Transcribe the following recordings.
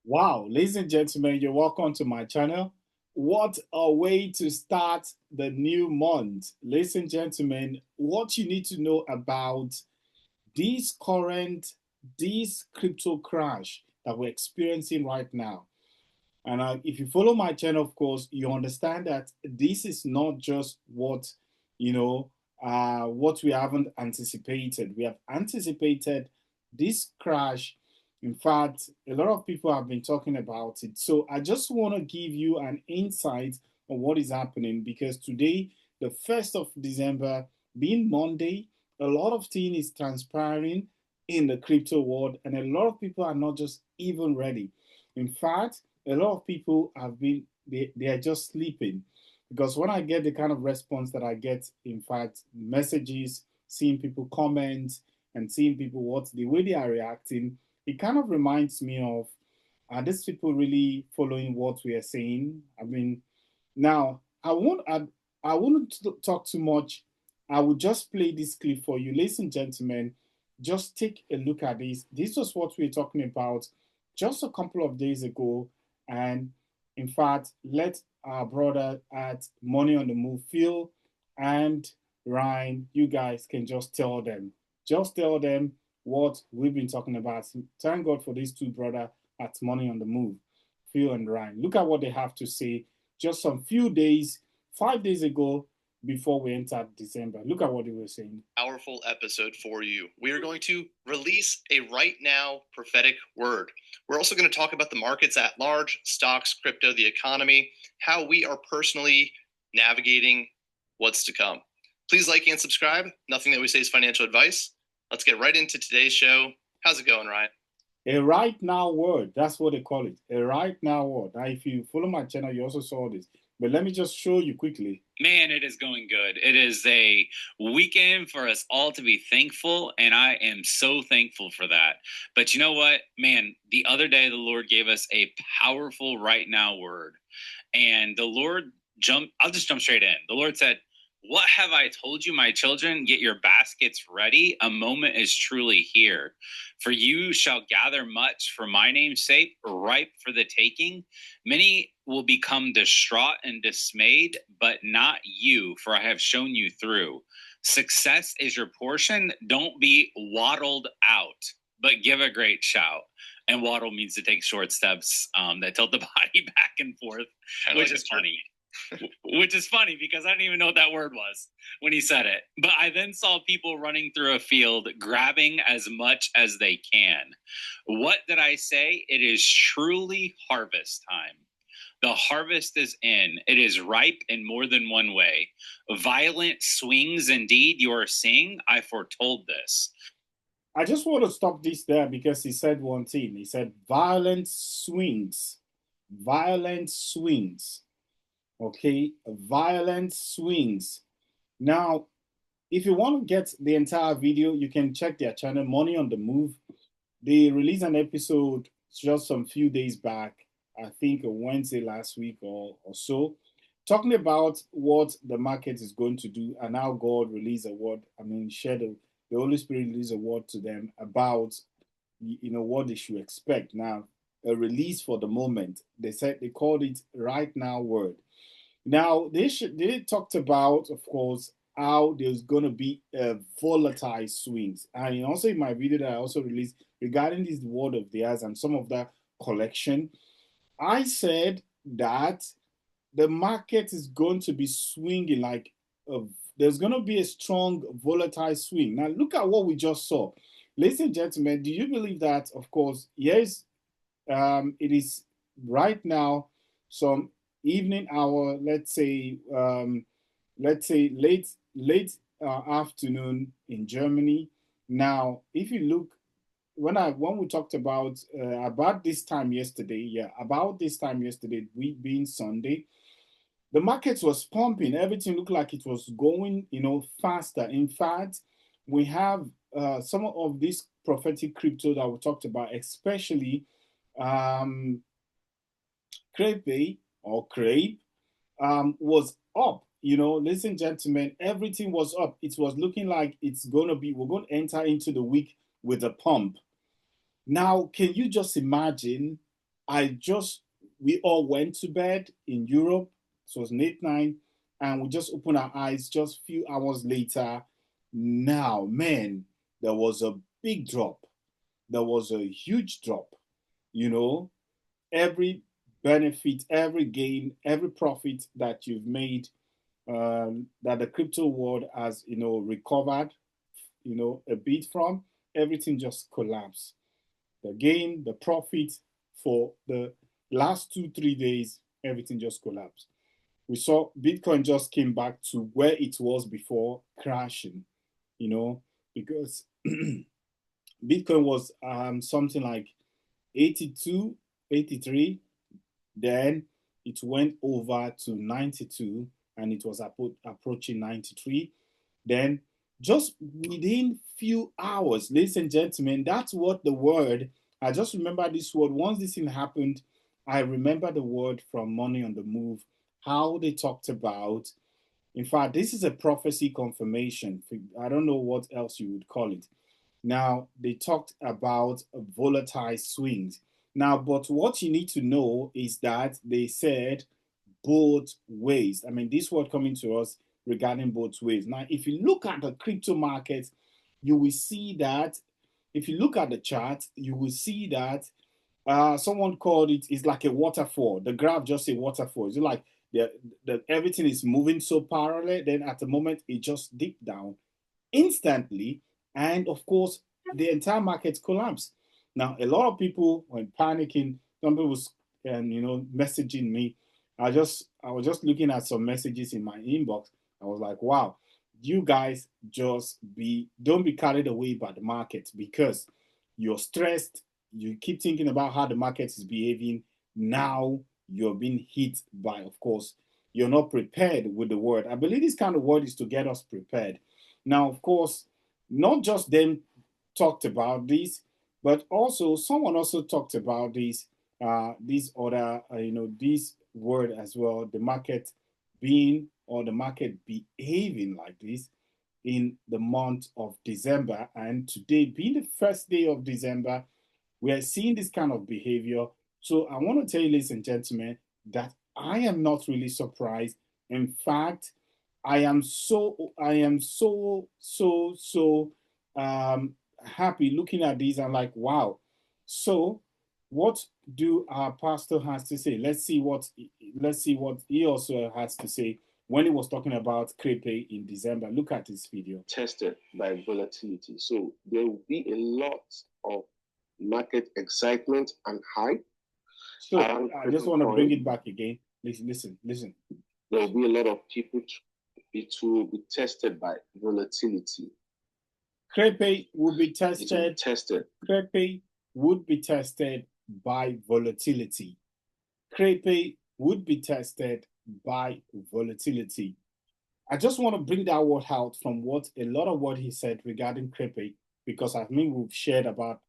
Wow, ladies and gentlemen, you're welcome to my channel. What a way to start the new month. Ladies and gentlemen, what you need to know about this crypto crash that we're experiencing right now. And if you follow my channel, of course, you understand that this is not just what we haven't anticipated. We have anticipated this crash. In fact, a lot of people have been talking about it. So I just want to give you an insight on what is happening because today, the 1st of December, being Monday, a lot of things is transpiring in the crypto world, and a lot of people are not just even ready. In fact, a lot of people have been they are just sleeping because when I get the kind of response that I get, in fact, messages, seeing people comment and seeing people what the way they are reacting, it kind of reminds me of are these people really following what we are saying? I mean, now I won't talk too much. I will just play this clip for you, ladies and gentlemen. Just take a look at this. This was what we were talking about just a couple of days ago, and in fact, let our brother at Money on the Move, Phil and Ryan, you guys can just tell them what we've been talking about. Thank God for these two brother at Money on the Move, Phil and Ryan. Look at what they have to say just some few days, 5 days ago, before we entered December. Look at what they were saying. Powerful episode for you. We are going to release a right now prophetic word. We're also going to talk about the markets at large, stocks, crypto, the economy, how we are personally navigating what's to come. Please like and subscribe. Nothing that we say is financial advice. Let's get right into today's show. How's it going, Ryan? A right now word. That's what they call it. A right now word. Now, if you follow my channel, you also saw this. But let me just show you quickly. Man, it is going good. It is a weekend for us all to be thankful, and I am so thankful for that. But you know what, man, the other day the Lord gave us a powerful right now word. And the Lord I'll just jump straight in. The Lord said, "What have I told you, my children? Get your baskets ready. A moment is truly here. For you shall gather much for my name's sake, ripe for the taking. Many will become distraught and dismayed, but not you, for I have shown you through. Success is your portion. Don't be waddled out, but give a great shout." And waddle means to take short steps that tilt the body back and forth, which is funny. Which is funny because I didn't even know what that word was when he said it. But I then saw people running through a field, grabbing as much as they can. What did I say? It is truly harvest time. The harvest is in. It is ripe in more than one way. Violent swings indeed you are seeing. I foretold this. I just want to stop this there because he said one thing. He said violent swings. Violent swings. Okay, violent swings. Now, if you want to get the entire video, you can check their channel, Money on the Move. They released an episode just some few days back, I think a Wednesday last week or so, talking about what the market is going to do and how God released a word. I mean, the Holy Spirit released a word to them about, what they should expect. Now, a release for the moment. They called it right now word. Now, they talked about, of course, how there's going to be volatile swings. And also in my video that I also released regarding this word of theirs and some of that collection, I said that the market is going to be swinging there's going to be a strong volatile swing. Now, look at what we just saw. Ladies and gentlemen, do you believe that, of course, yes, it is right now some evening hour, let's say late afternoon in Germany. Now, if you look when we talked about this time yesterday, week being Sunday, the market was pumping. Everything looked like it was going, faster. In fact, we have some of this prophetic crypto that we talked about, especially Crepe or Crepe, was up. Ladies and gentlemen, everything was up. It was looking like we're going to enter into the week with a pump. Now, can you just imagine we all went to bed in Europe. It was late night, and we just opened our eyes just a few hours later. Now, man, there was a big drop. There was a huge drop. You know, every benefit, every gain, every profit that you've made, that the crypto world has, recovered, a bit from, everything just collapsed. The gain, the profit for the last 2, 3 days, everything just collapsed. We saw Bitcoin just came back to where it was before crashing, because Bitcoin was something like 82, 83. Then it went over to 92 and it was approaching 93. Then just within few hours, ladies and gentlemen, that's what the word, I just remember this word. Once this thing happened, I remember the word from Money on the Move, how they talked about, in fact, this is a prophecy confirmation. I don't know what else you would call it. Now, they talked about volatile swings. Now, but what you need to know is that they said both ways. I mean, this word coming to us regarding both ways. Now, if you look at the crypto market, you will see that, if you look at the chart, you will see that someone called it's like a waterfall. The graph just a waterfall. It's like everything is moving so parallel. Then at the moment, it just dipped down instantly. And of course, the entire market collapsed. Now, a lot of people were panicking. Some people was, messaging me. I was just looking at some messages in my inbox. I was like, wow, you guys don't be carried away by the market because you're stressed. You keep thinking about how the market is behaving. Now you're being hit by, of course, you're not prepared with the word. I believe this kind of word is to get us prepared. Now, of course, not just them talked about this, but also someone also talked about this other, this word as well, the market being or the market behaving like this in the month of December. And today being the first day of December, we are seeing this kind of behavior. So I want to tell you, ladies and gentlemen, that I am not really surprised. In fact, I am so happy looking at these. I'm like, wow. So what do our pastor has to say? Let's see what he also has to say when he was talking about Crepe in December. Look at this video. Tested by volatility. So there will be a lot of market excitement and hype. So I just want to bring it back again. Listen. There will be a lot of people. It will be tested by volatility. Crepe will be tested. Crepe would be tested by volatility. Crepe would be tested by volatility. I just want to bring that word out from a lot of what he said regarding Crepe, because I mean we've shared about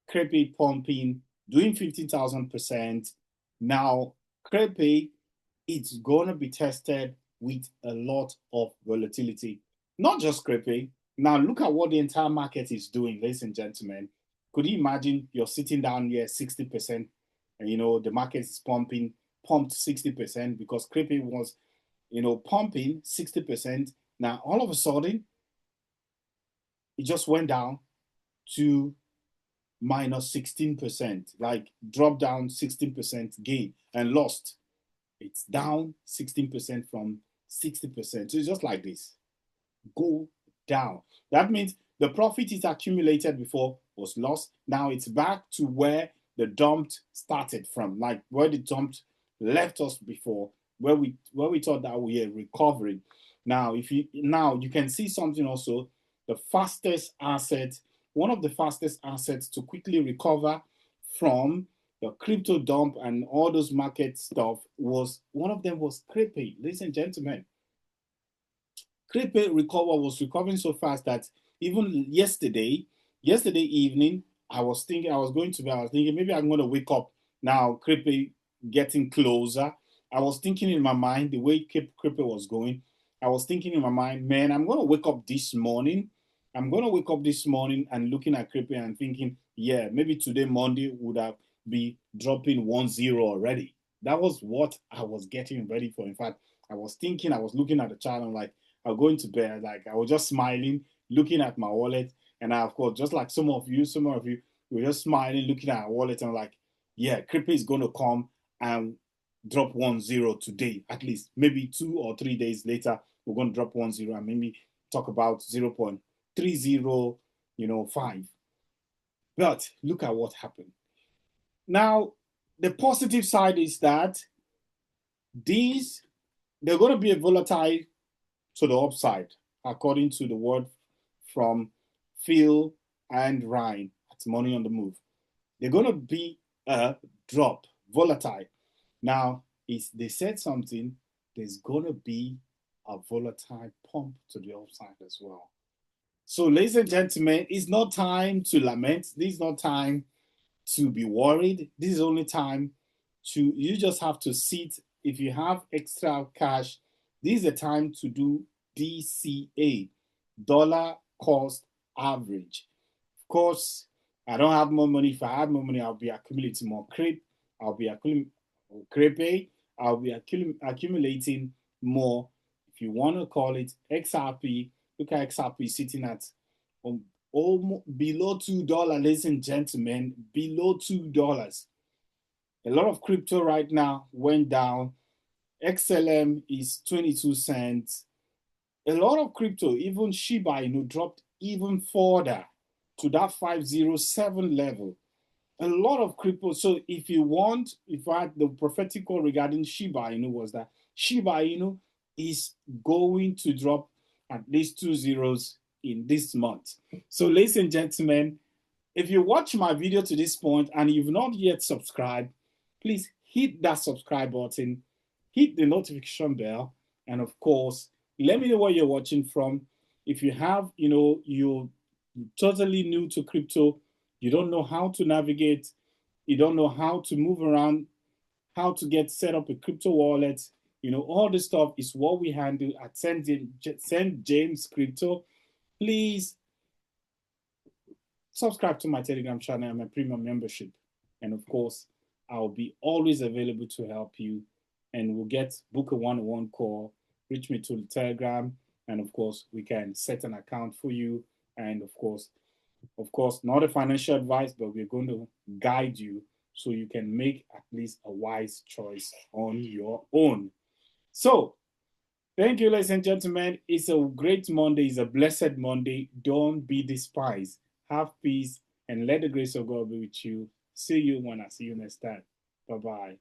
Crepe pumping, doing 15,000%. Now, Crepe, it's going to be tested with a lot of volatility. Not just Crepe. Now, look at what the entire market is doing, ladies and gentlemen. Could you imagine you're sitting down here 60%, and the market is pumped 60% because Crepe was, pumping 60%. Now, all of a sudden, it just went down to minus 16%, like dropped down 16% gain and lost. It's down 16% from 60%. So it's just like this. Go down. That means the profit is accumulated before was lost. Now it's back to where the dumped started from, like where the dumped left us before, where we thought that we were recovering. Now, you can see something also. The fastest asset, one of the fastest assets to quickly recover from the crypto dump and all those market stuff was Crepe, ladies and gentlemen. Crepe was recovering so fast that even yesterday evening, I was thinking maybe I'm going to wake up now. Crepe getting closer. I was thinking in my mind the way Crepe was going. I was thinking in my mind, man, I'm going to wake up this morning. I'm going to wake up this morning and looking at Crepe and thinking, yeah, maybe today Monday would have be dropping 1-0 already. That was what I was getting ready for. In fact, I was thinking, I was looking at the chart, and like, I was going to bed, like I was just smiling, looking at my wallet. And I, of course, just like some of you were just smiling, looking at our wallet, and like, yeah, crypto is going to come and drop 1-0 today, at least. Maybe 2 or 3 days later, we're going to drop 1-0 and maybe talk about 0.30, 5. But look at what happened. Now, the positive side is that they're going to be a volatile to the upside, according to the word from Phil and Ryan at Money on the Move. They're going to be a drop, volatile. Now, they said something, there's going to be a volatile pump to the upside as well. So, ladies and gentlemen, it's not time to lament. This is not time to be worried. This is only time you just have to sit. If you have extra cash, this is the time to do DCA, dollar cost average. Of course, I don't have more money. If I had more money, I'll be accumulating more CRIP. I'll be accumulating more. If you want to call it XRP, look at XRP sitting at almost below $2, ladies and gentlemen, below $2. A lot of crypto right now went down. XLM is 22 cents. A lot of crypto, even Shiba, dropped even further to that 507 level. A lot of crypto. So if you want, in fact, the prophetic call regarding Shiba was that Shiba is going to drop at least 2 zeros in this month. So, ladies and gentlemen, if you watch my video to this point and you've not yet subscribed, please hit that subscribe button, hit the notification bell, and of course, let me know where you're watching from. If you have, you're totally new to crypto, you don't know how to navigate, you don't know how to move around, how to get set up a crypto wallet, all this stuff is what we handle at St.JamesCrypto. Please subscribe to my Telegram channel and my premium membership. And of course, I'll be always available to help you. And we'll book a one-on-one call, reach me to the Telegram, and of course, we can set an account for you. And of course, not a financial advice, but we're going to guide you so you can make at least a wise choice on your own. So, thank you, ladies and gentlemen. It's a great Monday. It's a blessed Monday. Don't be despised. Have peace and let the grace of God be with you. See you when I see you next time. Bye-bye.